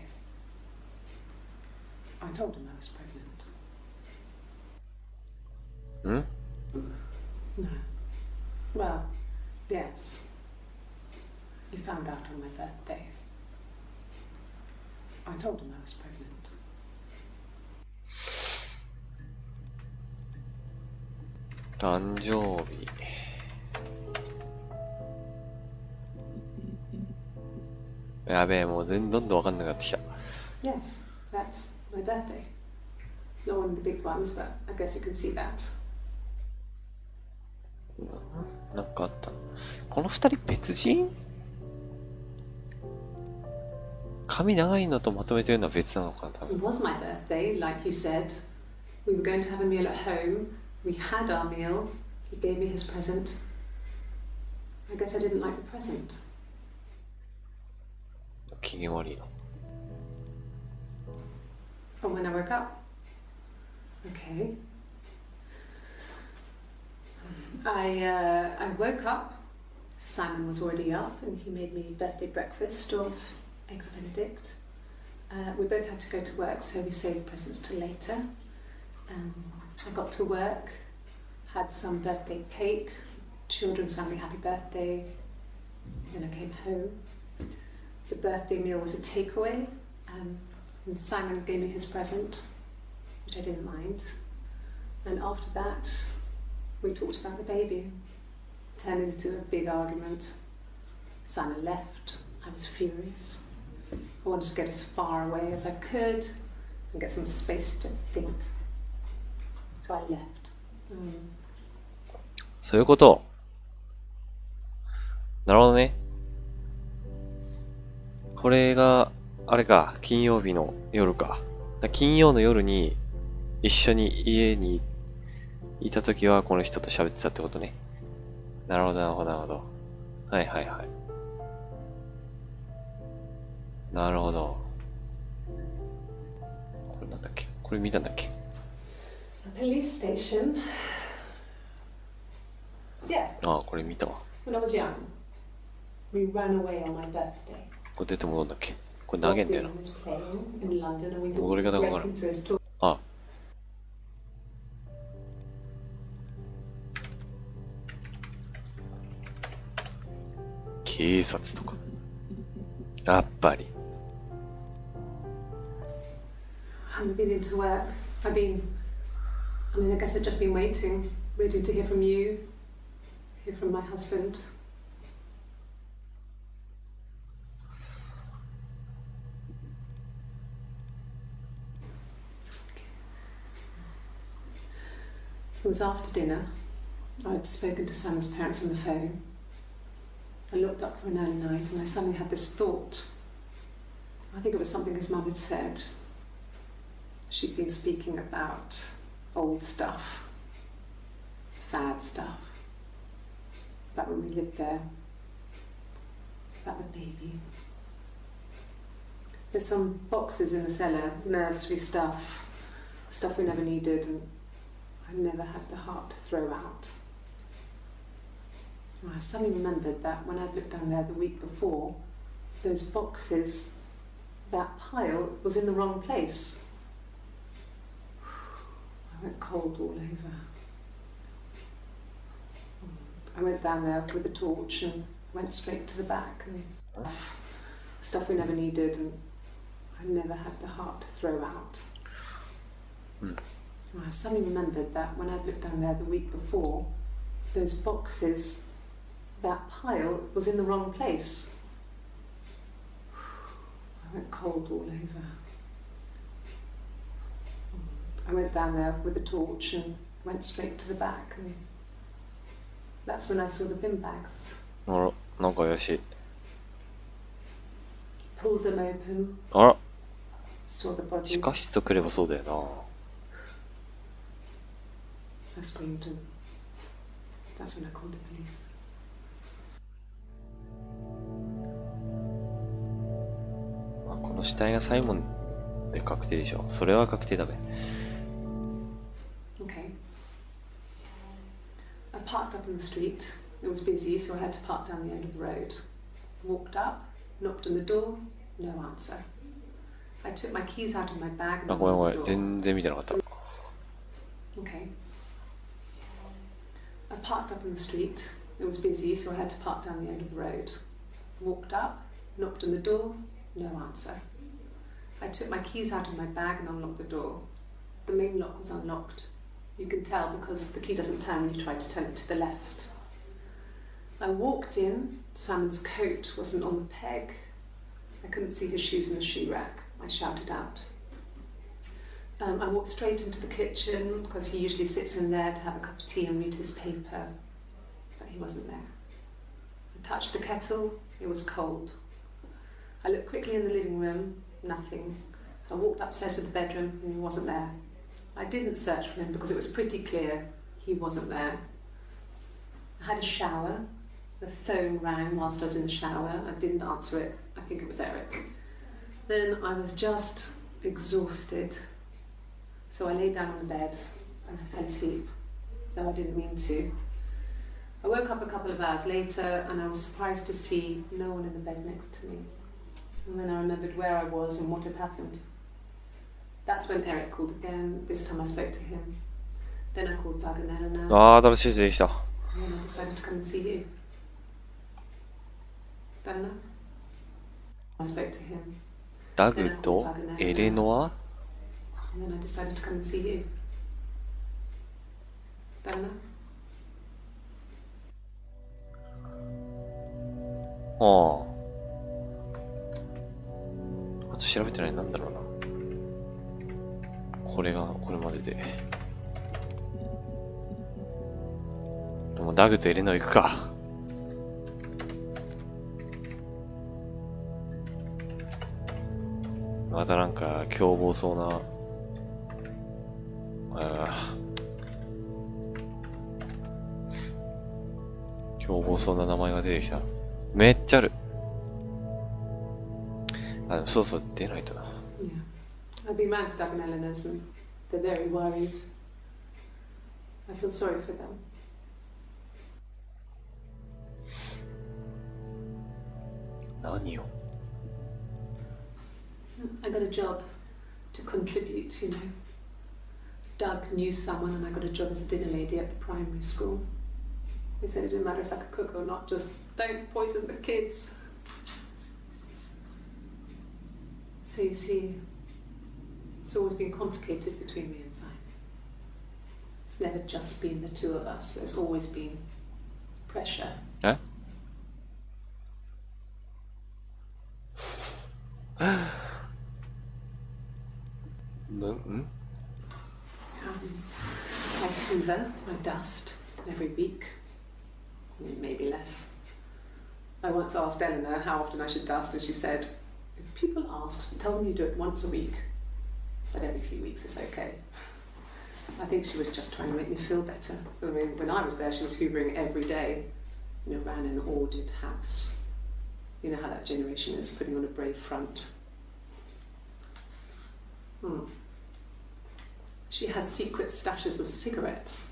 I told him I was pregnant. ん？ No. Well, yes. You found out on my birthday. I told him I was pregnant. 誕生日。やべえ、もうどんどんわかんなくなってきた。Yes, that's my birthday. Not one of the big ones, but I guess you can see that. なんかあった。この二人別人？髪長いのとまとめてるのは別なのかな、多分。 It was my birthday, like you said. We were going to have a meal at home. We had our meal. He gave me his present. I guess I didn't like the present. 機嫌悪いな。From when I woke up. Okay. I woke up. Simon was already up, and he made me birthday breakfast of eggs Benedict. We both had to go to work, so we saved presents till later. I got to work, had some birthday cake. Children sang me happy birthday. Then I came home. The birthday meal was a takeaway, and Simon gave me his present, which I didn't mind. And after that, we talked about the baby. Turned into a big argument. Simon left. I was furious. I wanted to get as far away as I could and get some space to think. So I left. そういうこと。なるほどね。これが、あれか、金曜日の夜か。金曜の夜に一緒に家にいたときはこの人と喋ってたってことね。なるほど、なるほど、なるほど。はいはいはい。なるほど。これなんだっけ？これ見たんだっけ？ A police station. Yeah. ああ、これ見たわ。When I was young, we ran away on my birthday. これ出て戻るんだっけ？これ投げんだよな。 was playing in London, and we 戻り方がわからん。 into his talk. ああ。警察とか。やっぱり。I haven't been into work. I mean, I guess I've just been waiting to hear from you, hear from my husband. It was after dinner. I'd spoken to Sam's parents on the phone. I looked up for an early night and I suddenly had this thought. I think it was something his mum had said. She'd been speaking about old stuff, sad stuff, about when we lived there, about the baby. There's some boxes in the cellar, nursery stuff we never needed and I never had the heart to throw out. And I suddenly remembered that when I'd looked down there the week before, those boxes, that pile was in the wrong place. I went cold all over. I went down there with a torch and went straight to the back and stuff we never needed and I never had the heart to throw out. And I suddenly remembered that when I'd looked down there the week before, those boxes, that pile was in the wrong place. I went cold all over. I went down there with a torch and went straight to the back and that's when I saw the bin bags. あら、なんか怪しい。 Pulled them open. あら、 Saw the body. 地下室と来ればそうだよな。I screamed, and that's when I called the police. まあこの死体がサイモンで確定でしょ。それは確定だべ。Okay. I parked up on the street. It was busy, so I had to park down the end of the road. Walked up, knocked on the door, no answer. I took my keys out of my bag and あ、ごめんごめん。 unlocked the door. 全然見てなかった。Okay. I parked up on the street. It was busy, so I had to park down the end of the road. Walked up, knocked on the door, no answer. I took my keys out of my bag and unlocked the door. The main lock was unlocked. You can tell because the key doesn't turn when you try to turn it to the left. I walked in. Simon's coat wasn't on the peg. I couldn't see his shoes in the shoe rack. I shouted out. I walked straight into the kitchen because he usually sits in there to have a cup of tea and read his paper, but he wasn't there. I touched the kettle. It was cold. I looked quickly in the living room. Nothing. So I walked upstairs to the bedroom and he wasn't there. I didn't search for him because it was pretty clear he wasn't there. I had a shower. The phone rang whilst I was in the shower. I didn't answer it. I think it was Eric. Then I was just exhausted. So I lay down on the bed and I fell asleep, though I didn't mean to. I woke up a couple of hours later and I was surprised to see no one in the bed next to me. And then I remembered where I was and what had happened. That's when Eric called again. This time I spoke to him. Then I called Doug and Eleanor. ああ、新しい出てきた。 And then I decided to come and see you. Don't know. I spoke to him. ダグとエレノア And then I decided to come and see you. Don't know. ああ。あと調べてない。なんだろうな。これが、これまでで。でもダグとエレノア行くか。またなんか凶暴そうな。凶暴そうな名前が出てきた。めっちゃある。あ、でもそうそう、出ないとな。Yeah. I've been round to Doug and Eleanor's and they're very worried. I feel sorry for them. 何を I got a job to contribute, you know. Doug knew someone and I got a job as a dinner lady at the primary school. They said it didn't matter if I could cook or not, just don't poison the kids. So you see, it's always been complicated between me and Simon. It's never just been the two of us. There's always been pressure. えん I hoover, I dust every week, maybe less. I once asked Eleanor how often I should dust, and she said, if people ask, tell them you do it once a week, but every few weeks is okay. I think she was just trying to make me feel better. I mean, when I was there, she was hoovering every day, you know, ran an ordered house. You know how that generation is, putting on a brave front. She has secret stashes of cigarettes.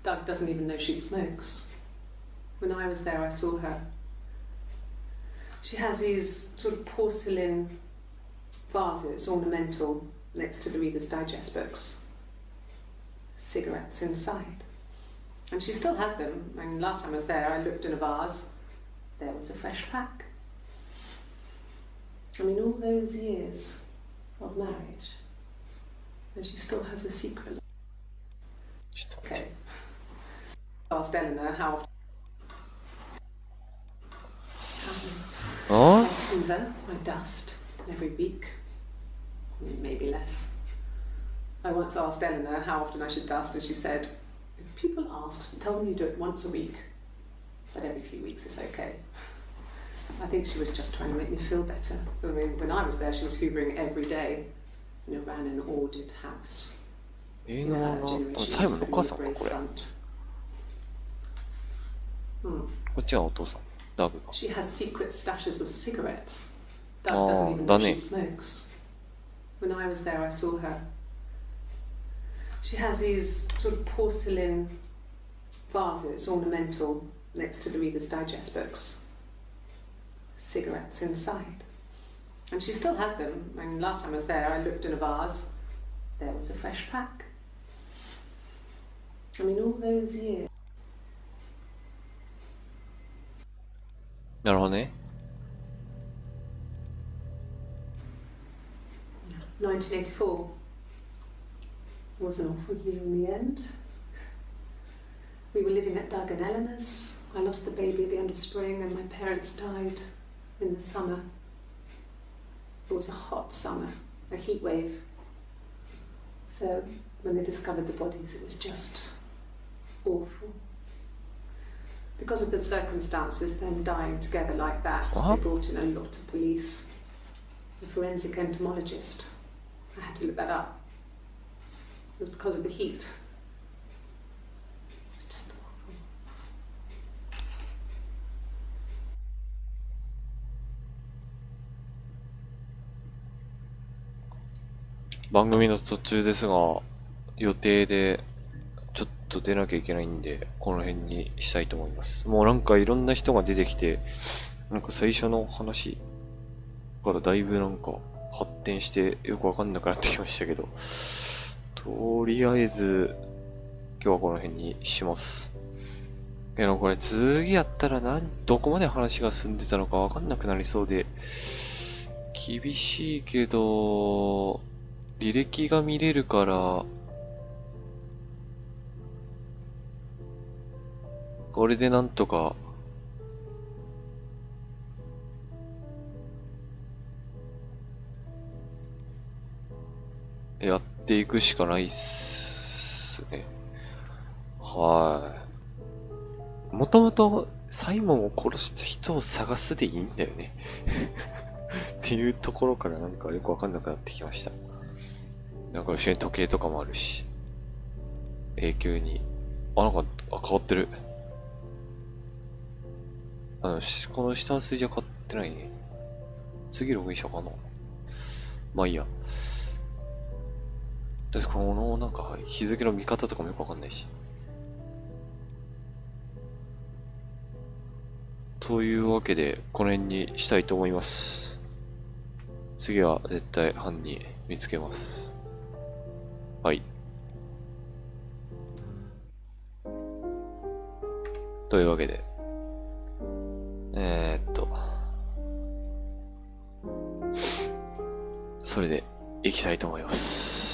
Doug doesn't even know she smokes. When I was there, I saw her. She has these sort of porcelain vases, ornamental, next to the Reader's Digest books. Cigarettes inside. And she still has them. I mean, last time I was there, I looked in a vase. There was a fresh pack. I mean, all those years of marriage. And she still has a secret. Okay. I asked Eleanor how Oh? I hoover, I dust every week, maybe less. I once asked Eleanor how often I should dust, and she said, if people ask, tell them you do it once a week, but every few weeks is okay. I think she was just trying to make me feel better. I mean, when I was there, she was hoovering every day, you know, ran an ordered house. 映画が、サイモンのお母さんか、これ。こっちがお父さん、ダグ。She has secret stashes of cigarettes. Doug doesn't even know she smokes. When I was there, I saw her. She has these sort of porcelain vases, ornamental, next to the Reader's Digest books. Cigarettes inside. And she still has them. I mean, last time I was there, I looked in a vase. There was a fresh pack. I mean, all those years. なるほどね。1984 was an awful year in the end. We were living at Doug and Eleanor's. I lost the baby at the end of spring, and my parents died in the summer. It was a hot summer, a heat wave. So when they discovered the bodies, it was just awful. Because of the circumstances, them dying together like that, they brought in a lot of police. A forensic entomologist. I had to look that up. It was because of the heat. It's just awful. 番組の途中ですが、予定でちょっと出なきゃいけないんで、この辺にしたいと思います。もうなんかいろんな人が出てきて、なんか最初の話からだいぶなんか発展してよくわかんなくなってきましたけど、とりあえず今日はこの辺にします。けどこれ次やったらどこまで話が進んでたのかわかんなくなりそうで、厳しいけど、履歴が見れるから、これでなんとか、やっていくしかないっすね。はい。もともとサイモンを殺した人を探すでいいんだよね。っていうところからなんかよくわかんなくなってきました。なんか後ろに時計とかもあるし。永久に。なんか、変わってる。この下の数字は変わってないね。次ログインしようかな。まあいいや。で、このなんか日付の見方とかもよくわかんないし。というわけで、この辺にしたいと思います。次は絶対犯人見つけます。はい。というわけで、それで行きたいと思います。